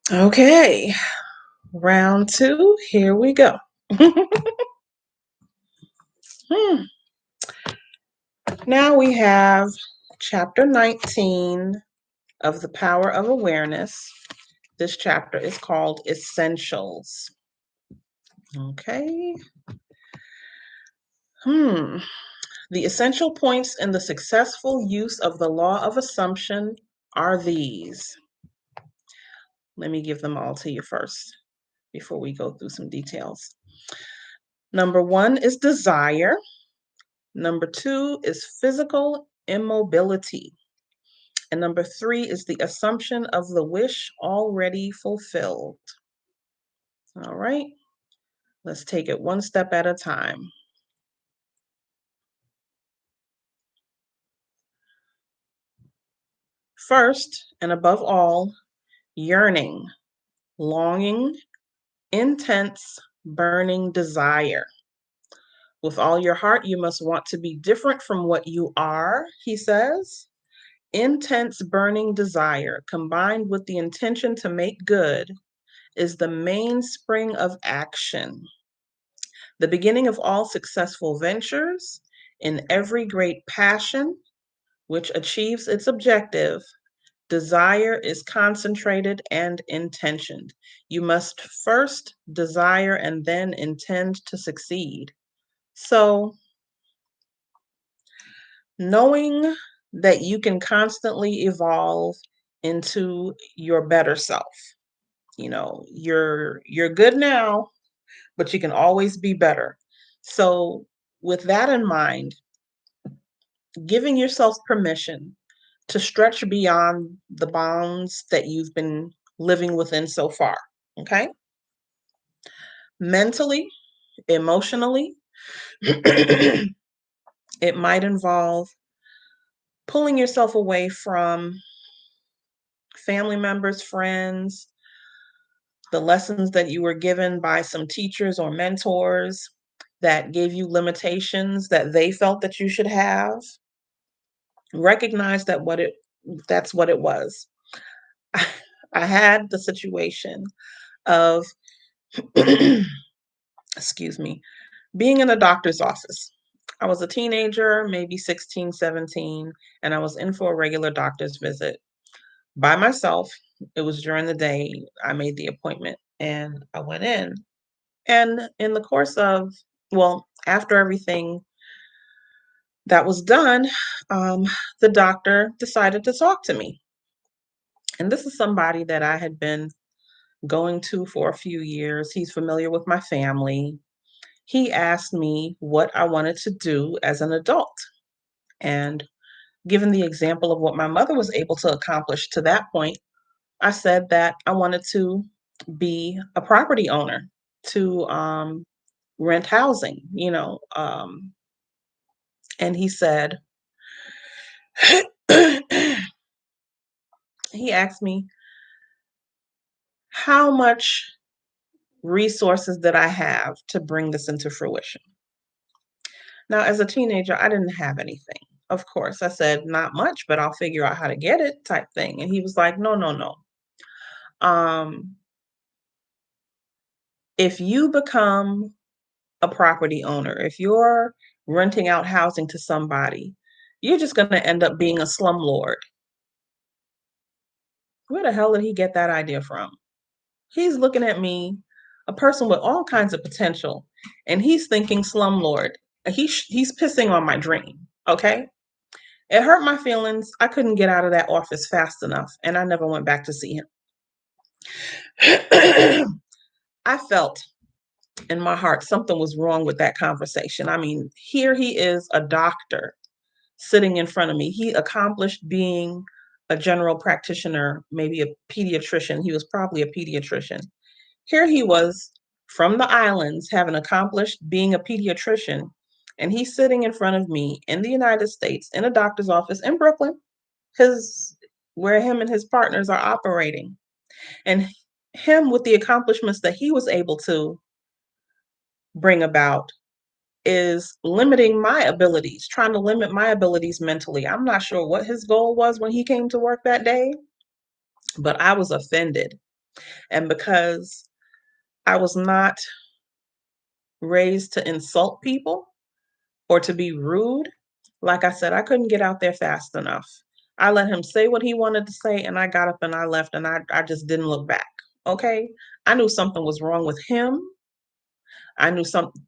Okay, round two, here we go. Hmm. Now we have chapter 19 of The Power of Awareness. This chapter is called Essentials. Okay. Hmm. The essential points in the successful use of the law of assumption are these. Let me give them all to you first before we go through some details. Number one is desire. Number two is physical immobility. And number three is the assumption of the wish already fulfilled. All right, let's take it one step at a time. First, and above all, yearning, longing, intense, burning desire. With all your heart, you must want to be different from what you are, he says. Intense, burning desire combined with the intention to make good is the mainspring of action. The beginning of all successful ventures, in every great passion which achieves its objective, desire is concentrated and intentioned. You must first desire and then intend to succeed. So, knowing that you can constantly evolve into your better self. You're good now, but you can always be better. So, with that in mind, giving yourself permission to stretch beyond the bounds that you've been living within so far. Okay. Mentally, emotionally, it might involve pulling yourself away from family members, friends, the lessons that you were given by some teachers or mentors that gave you limitations that they felt that you should have. Recognize that's what it was. I had the situation of excuse me, being in a doctor's office. I was a teenager, maybe 16, 17, and I was in for a regular doctor's visit by myself. It was during the day. I made the appointment and I went in. And in the course of, well, after everything that was done, um, the doctor decided to talk to me. And this is somebody that I had been going to for a few years. He's familiar with my family. He asked me what I wanted to do as an adult. And given the example of what my mother was able to accomplish to that point, I said that I wanted to be a property owner to rent housing, and he said, he asked me how much resources that I have to bring this into fruition. Now, as a teenager, I didn't have anything. Of course, I said, not much, but I'll figure out how to get it type thing. And he was like, no, no, no. Um, if you become a property owner, if you're renting out housing to somebody, you're just going to end up being a slumlord. Where the hell did he get that idea from? He's looking at me, a person with all kinds of potential, and he's thinking slumlord. He's pissing on my dream. Okay. It hurt my feelings. I couldn't get out of that office fast enough, and I never went back to see him. I felt in my heart something was wrong with that conversation. I mean, here he is, a doctor sitting in front of me. He accomplished being a general practitioner, maybe a pediatrician. He was probably a pediatrician. Here he was from the islands, having accomplished being a pediatrician, and he's sitting in front of me in the United States in a doctor's office in Brooklyn, his where him and his partners are operating. And him with the accomplishments that he was able to bring about is limiting my abilities, trying to limit my abilities mentally. I'm not sure what his goal was when he came to work that day, but I was offended. And because I was not raised to insult people or to be rude, like I said, I couldn't get out there fast enough. I let him say what he wanted to say, and I got up and I left, and I just didn't look back. Okay. I knew something was wrong with him. I knew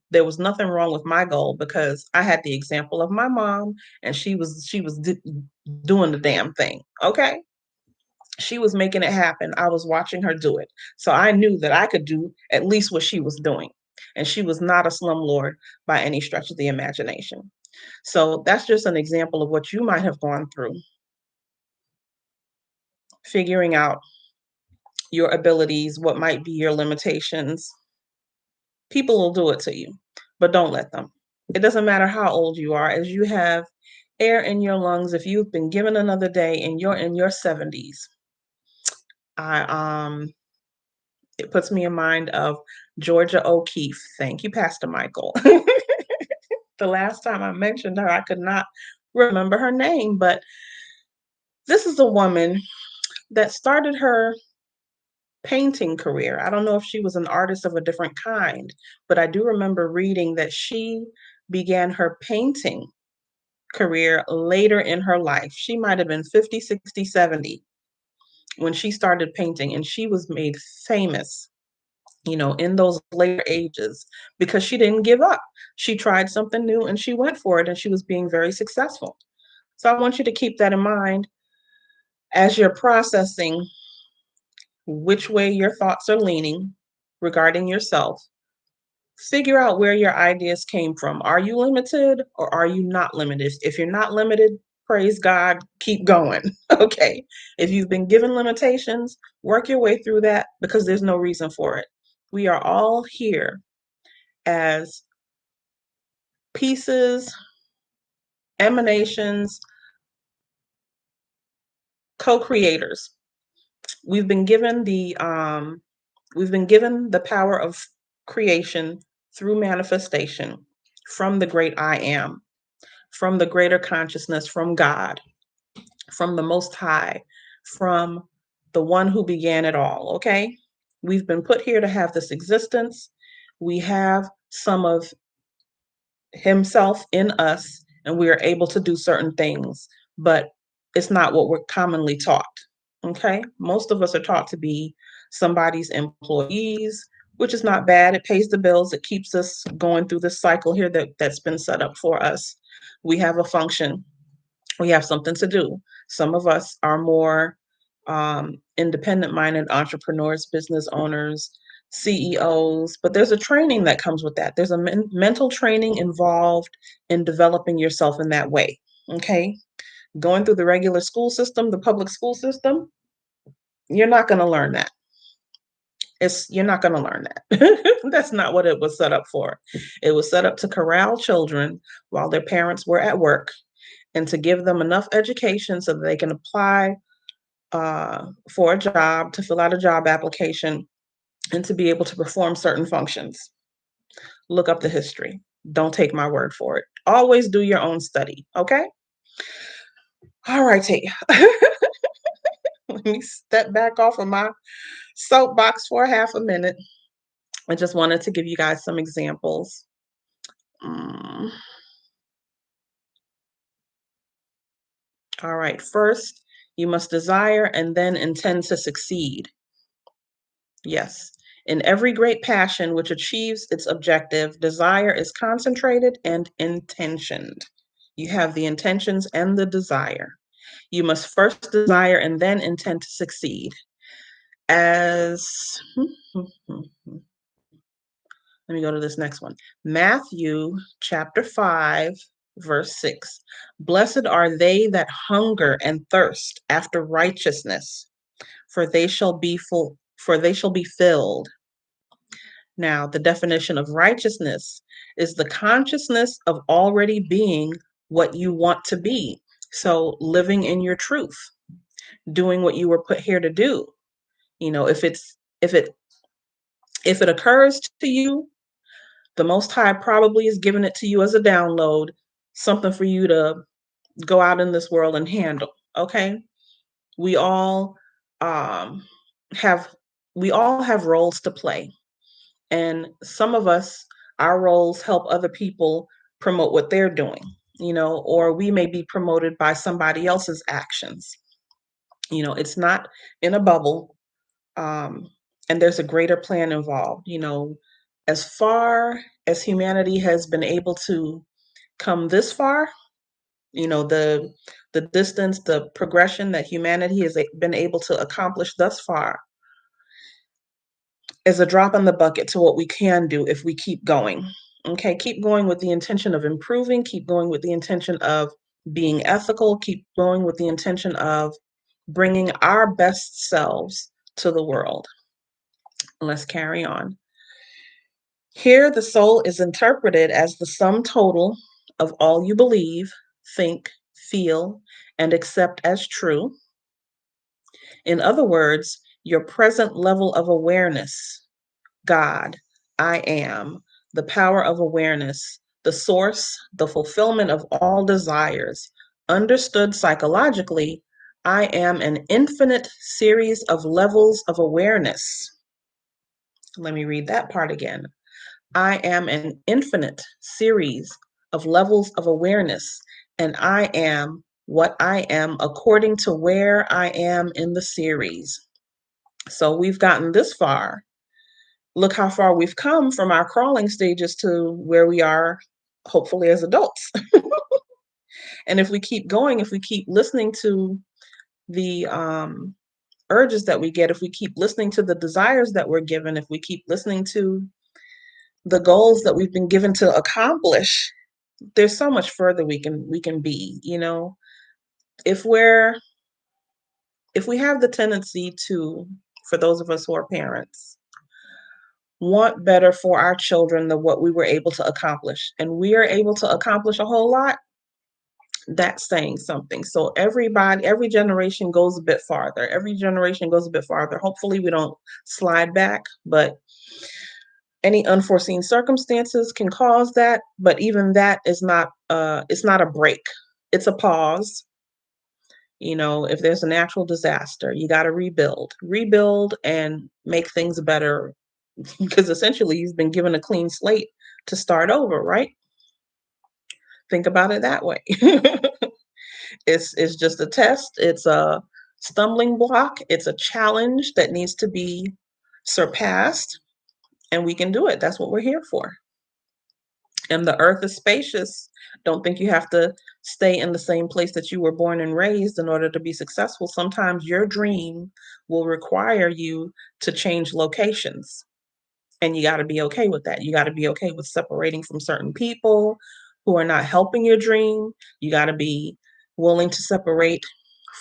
there was nothing wrong with my goal because I had the example of my mom, and she was doing the damn thing. Okay. She was making it happen. I was watching her do it. So I knew that I could do at least what she was doing. And she was not a slumlord by any stretch of the imagination. So that's just an example of what you might have gone through, figuring out your abilities, what might be your limitations. People will do it to you, but don't let them. It doesn't matter how old you are, as you have air in your lungs, if you've been given another day and you're in your 70s. I It puts me in mind of Georgia O'Keeffe. Thank you, Pastor Michael. The last time I mentioned her, I could not remember her name, but this is a woman that started her painting career. I don't know if she was an artist of a different kind, but I do remember reading that she began her painting career later in her life. She might have been 50, 60, 70 when she started painting, and she was made famous, in those later ages because she didn't give up. She tried something new and she went for it, and she was being very successful. So I want you to keep that in mind as you're processing which way your thoughts are leaning regarding yourself. Figure out where your ideas came from. Are you limited or are you not limited? If you're not limited, praise God, keep going. Okay. If you've been given limitations, work your way through that because there's no reason for it. We are all here as pieces, emanations, co-creators. We've been given the power of creation through manifestation from the great I am, from the greater consciousness, from God, from the Most High, from the one who began it all. Okay, we've been put here to have this existence. We have some of himself in us, and we are able to do certain things, but it's not what we're commonly taught. Okay, most of us are taught to be somebody's employees, which is not bad. It pays the bills. It keeps us going through this cycle here that's been set up for us. We have a function. We have something to do. Some of us are more independent minded entrepreneurs, business owners, CEOs, but there's a training that comes with that. There's a mental training involved in developing yourself in that way. Okay. Going through the regular school system, the public school system, you're not going to learn that. You're not going to learn that. That's not what it was set up for. It was set up to corral children while their parents were at work and to give them enough education so that they can apply for a job, to fill out a job application, and to be able to perform certain functions. Look up the history. Don't take my word for it. Always do your own study. Okay. All righty. Let me step back off of my soapbox for half a minute. I just wanted to give you guys some examples. Mm. All right. First, you must desire and then intend to succeed. Yes. In every great passion which achieves its objective, desire is concentrated and intentioned. You have the intentions and the desire. You must first desire and then intend to succeed. As let me go to this next one. Matthew chapter 5, verse 6. Blessed are they that hunger and thirst after righteousness, for they shall be filled. Now, the definition of righteousness is the consciousness of already being what you want to be. So, living in your truth, doing what you were put here to do. If it occurs to you, the Most High probably is giving it to you as a download, something for you to go out in this world and handle. Okay, we all have we all have roles to play. And some of us, our roles help other people promote what they're doing, or we may be promoted by somebody else's actions. It's not in a bubble. Um, and there's a greater plan involved. As far as humanity has been able to come this far, the distance, the progression that humanity has been able to accomplish thus far is a drop in the bucket to what we can do if we keep going. Okay, keep going with the intention of improving, keep going with the intention of being ethical, keep going with the intention of bringing our best selves to the world. Let's carry on. Here, the soul is interpreted as the sum total of all you believe, think, feel, and accept as true. In other words, your present level of awareness, God, I am, the power of awareness, the source, the fulfillment of all desires. Understood psychologically, I am an infinite series of levels of awareness. Let me read that part again. I am an infinite series of levels of awareness, and I am what I am according to where I am in the series. So we've gotten this far. Look how far we've come from our crawling stages to where we are, hopefully, as adults. And if we keep going, if we keep listening to the urges that we get, if we keep listening to the desires that we're given, if we keep listening to the goals that we've been given to accomplish, there's so much further we can be. If we have the tendency to, for those of us who are parents, want better for our children than what we were able to accomplish, and we are able to accomplish a whole lot, that's saying something. So every generation goes a bit farther. Every generation goes a bit farther. Hopefully we don't slide back, but any unforeseen circumstances can cause that. But even that is not it's not a break. It's a pause. If there's a natural disaster, you got to rebuild and make things better, because essentially you've been given a clean slate to start over, right? Think about it that way. It's just a test. It's a stumbling block. It's a challenge that needs to be surpassed, and we can do it. That's what we're here for. And the earth is spacious. Don't think you have to stay in the same place that you were born and raised in order to be successful. Sometimes your dream will require you to change locations. And you got to be okay with that. You got to be okay with separating from certain people who are not helping your dream. You got to be willing to separate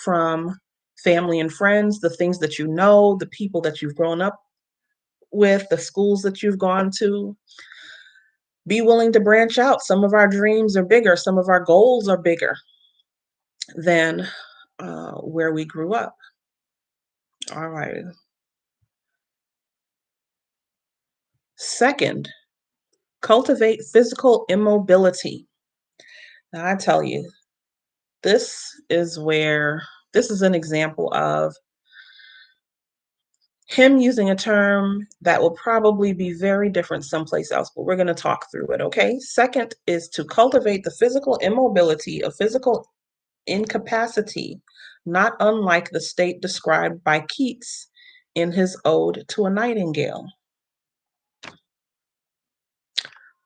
from family and friends, the things that you know, the people that you've grown up with, the schools that you've gone to. Be willing to branch out. Some of our dreams are bigger. Some of our goals are bigger than where we grew up. All right. Second, cultivate physical immobility. Now, I tell you, this is an example of him using a term that will probably be very different someplace else, but we're going to talk through it, okay? Second is to cultivate the physical immobility of physical incapacity, not unlike the state described by Keats in his Ode to a Nightingale.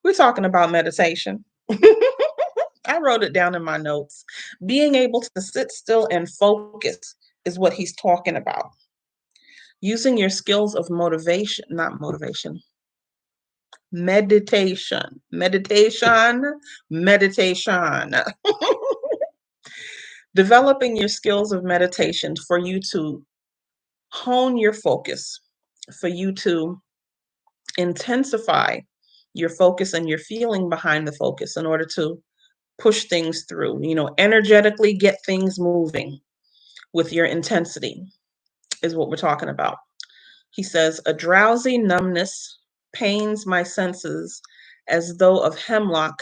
We're talking about meditation. I wrote it down in my notes. Being able to sit still and focus is what he's talking about. Using your skills of not motivation, meditation, meditation. Developing your skills of meditation for you to hone your focus, for you to intensify your focus and your feeling behind the focus in order to push things through, energetically get things moving with your intensity is what we're talking about. He says, a drowsy numbness pains my senses as though of hemlock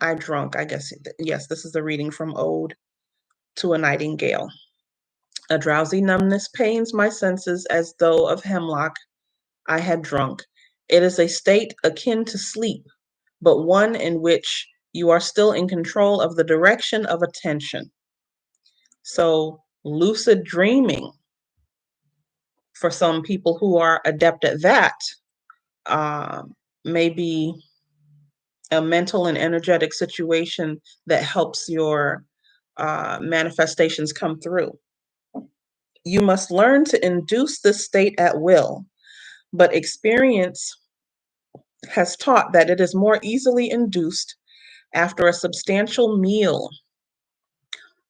I drunk. I guess, yes, this is the reading from Ode to a Nightingale. A drowsy numbness pains my senses as though of hemlock I had drunk. It is a state akin to sleep, but one in which you are still in control of the direction of attention. So, lucid dreaming, for some people who are adept at that, uh, may be a mental and energetic situation that helps your manifestations come through. You must learn to induce this state at will, but experience has taught that it is more easily induced after a substantial meal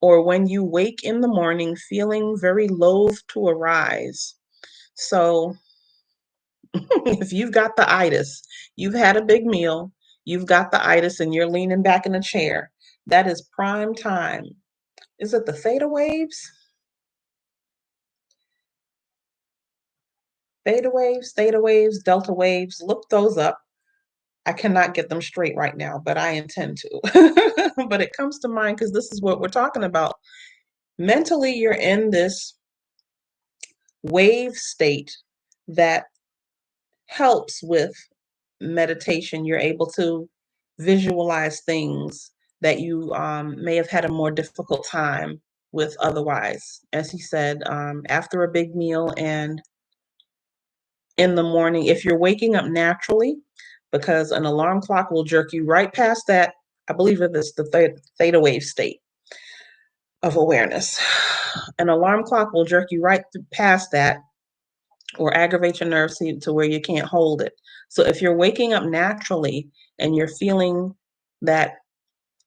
or when you wake in the morning feeling very loath to arise. So, if you've got the itis, you've had a big meal, you've got the itis, and you're leaning back in a chair, that is prime time. Is it the theta waves? Theta waves, delta waves, look those up. I cannot get them straight right now, but I intend to. But it comes to mind because this is what we're talking about. Mentally, you're in this wave state that helps with meditation. You're able to visualize things that you may have had a more difficult time with otherwise. As he said, after a big meal and in the morning, if you're waking up naturally, because an alarm clock will jerk you right past that. I believe it is the theta wave state of awareness. An alarm clock will jerk you right past that or aggravate your nerves to where you can't hold it. So if you're waking up naturally and you're feeling that,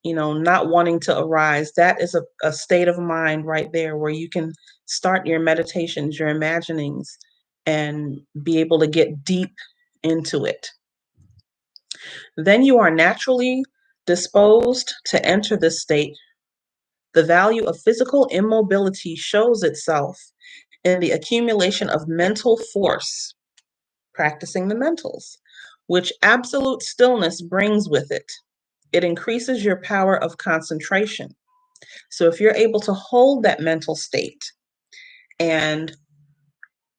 not wanting to arise, that is a state of mind right there where you can start your meditations, your imaginings, and be able to get deep into it. Then you are naturally disposed to enter this state. The value of physical immobility shows itself in the accumulation of mental force, practicing the mentals, which absolute stillness brings with it. It increases your power of concentration. So if you're able to hold that mental state and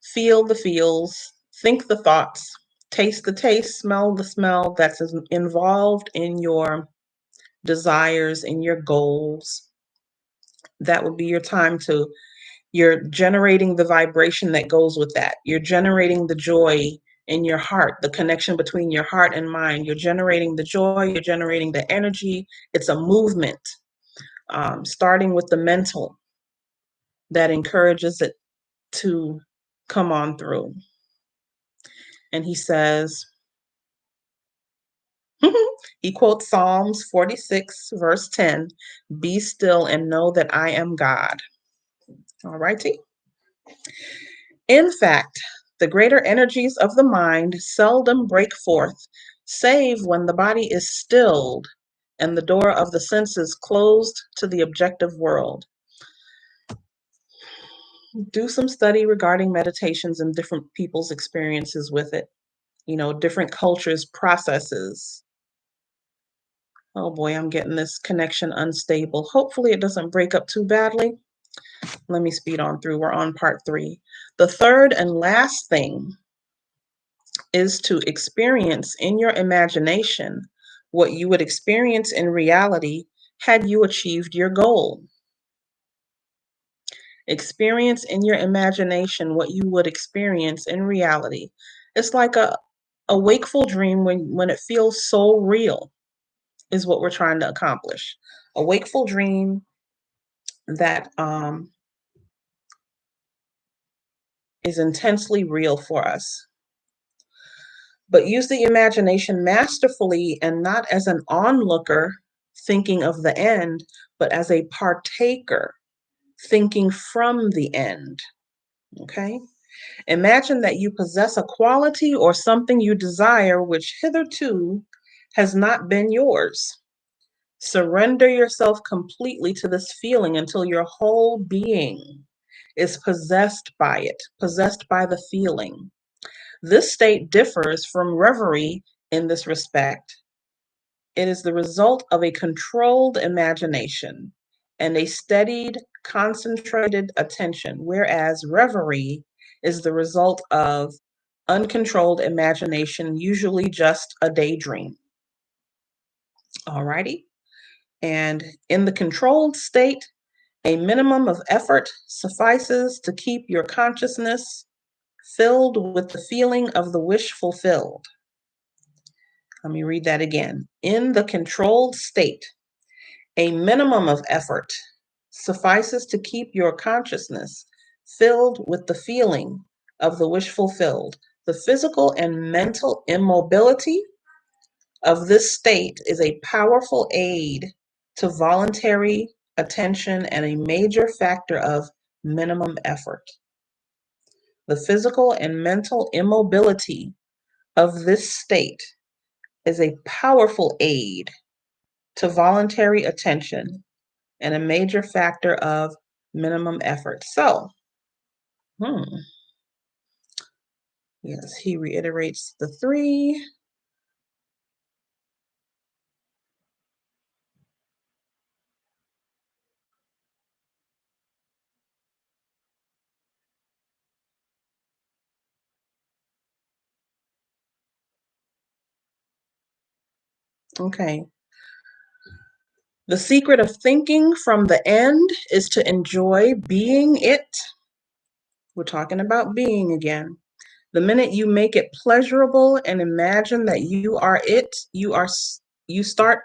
feel the feels, think the thoughts, taste the taste, smell the smell that's involved in your desires and your goals, that would be your time to, you're generating the vibration that goes with that. You're generating the joy in your heart, the connection between your heart and mind. You're generating the joy, you're generating the energy. It's a movement, starting with the mental that encourages it to come on through. And he says, he quotes Psalms 46, verse 10, "Be still and know that I am God." All righty. In fact, the greater energies of the mind seldom break forth, save when the body is stilled and the door of the senses closed to the objective world. Do some study regarding meditations and different people's experiences with it, different cultures, processes. Oh boy, I'm getting this connection unstable. Hopefully, it doesn't break up too badly. Let me speed on through. We're on part 3. The third and last thing is to experience in your imagination what you would experience in reality had you achieved your goal. Experience in your imagination what you would experience in reality. It's like a wakeful dream when it feels so real, is what we're trying to accomplish. A wakeful dream that is intensely real for us. But use the imagination masterfully and not as an onlooker thinking of the end, but as a partaker thinking from the end. Okay? Imagine that you possess a quality or something you desire which hitherto has not been yours. Surrender yourself completely to this feeling until your whole being is possessed by it, possessed by the feeling. This state differs from reverie in this respect. It is the result of a controlled imagination and a steadied, concentrated attention, whereas reverie is the result of uncontrolled imagination, usually just a daydream. Alrighty. And in the controlled state, a minimum of effort suffices to keep your consciousness filled with the feeling of the wish fulfilled. Let me read that again. In the controlled state, a minimum of effort suffices to keep your consciousness filled with the feeling of the wish fulfilled. The physical and mental immobility of this state is a powerful aid to voluntary attention and a major factor of minimum effort. The physical and mental immobility of this state is a powerful aid to voluntary attention and a major factor of minimum effort. So, yes, he reiterates the three. Okay. The secret of thinking from the end is to enjoy being it. We're talking about being again. The minute you make it pleasurable and imagine that you are it, you start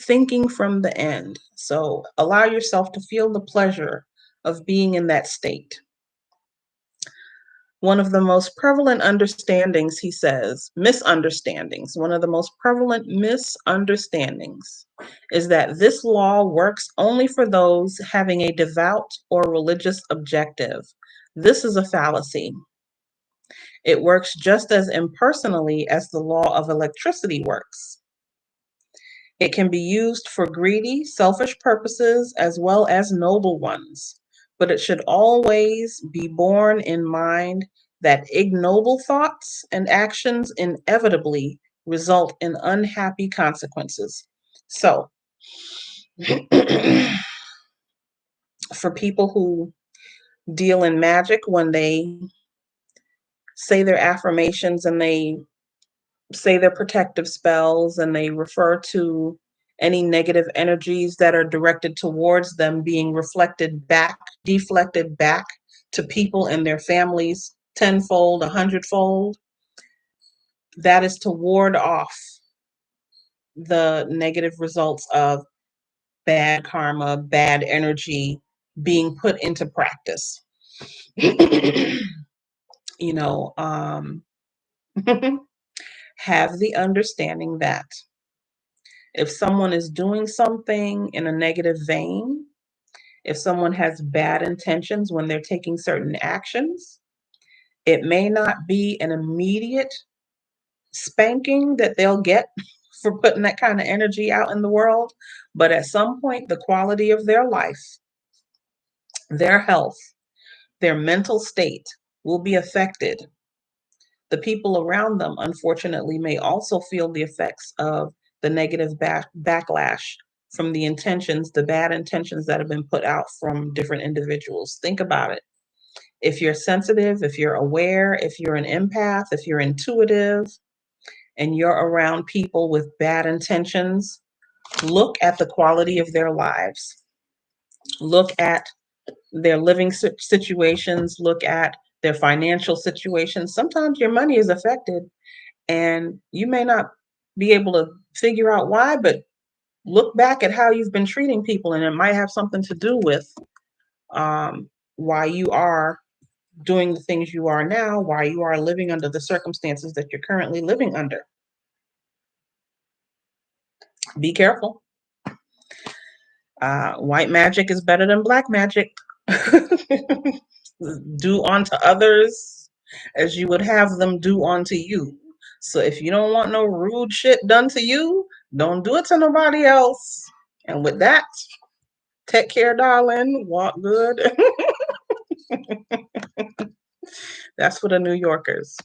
thinking from the end. So allow yourself to feel the pleasure of being in that state. One of the most prevalent understandings, he says, misunderstandings, one of the most prevalent misunderstandings is that this law works only for those having a devout or religious objective. This is a fallacy. It works just as impersonally as the law of electricity works. It can be used for greedy, selfish purposes as well as noble ones, but it should always be borne in mind that ignoble thoughts and actions inevitably result in unhappy consequences. So, for people who deal in magic, when they say their affirmations and they say their protective spells and they refer to any negative energies that are directed towards them being deflected back to people and their families tenfold, 100-fold. That is to ward off the negative results of bad karma, bad energy being put into practice. you know, have the understanding that if someone is doing something in a negative vein, if someone has bad intentions when they're taking certain actions, it may not be an immediate spanking that they'll get for putting that kind of energy out in the world, but at some point, the quality of their life, their health, their mental state will be affected. The people around them, unfortunately, may also feel the effects of the negative backlash from the bad intentions that have been put out from different individuals. Think about it. If you're sensitive, if you're aware, if you're an empath, if you're intuitive, and you're around people with bad intentions, look at the quality of their lives. Look at their living situations. Look at their financial situations. Sometimes your money is affected and you may not be able to figure out why, but look back at how you've been treating people, and it might have something to do with why you are doing the things you are now, why you are living under the circumstances that you're currently living under. Be careful. White magic is better than black magic. Do unto others as you would have them do unto you. So if you don't want no rude shit done to you, don't do it to nobody else. And with that, take care, darling. Walk good. That's for the New Yorkers.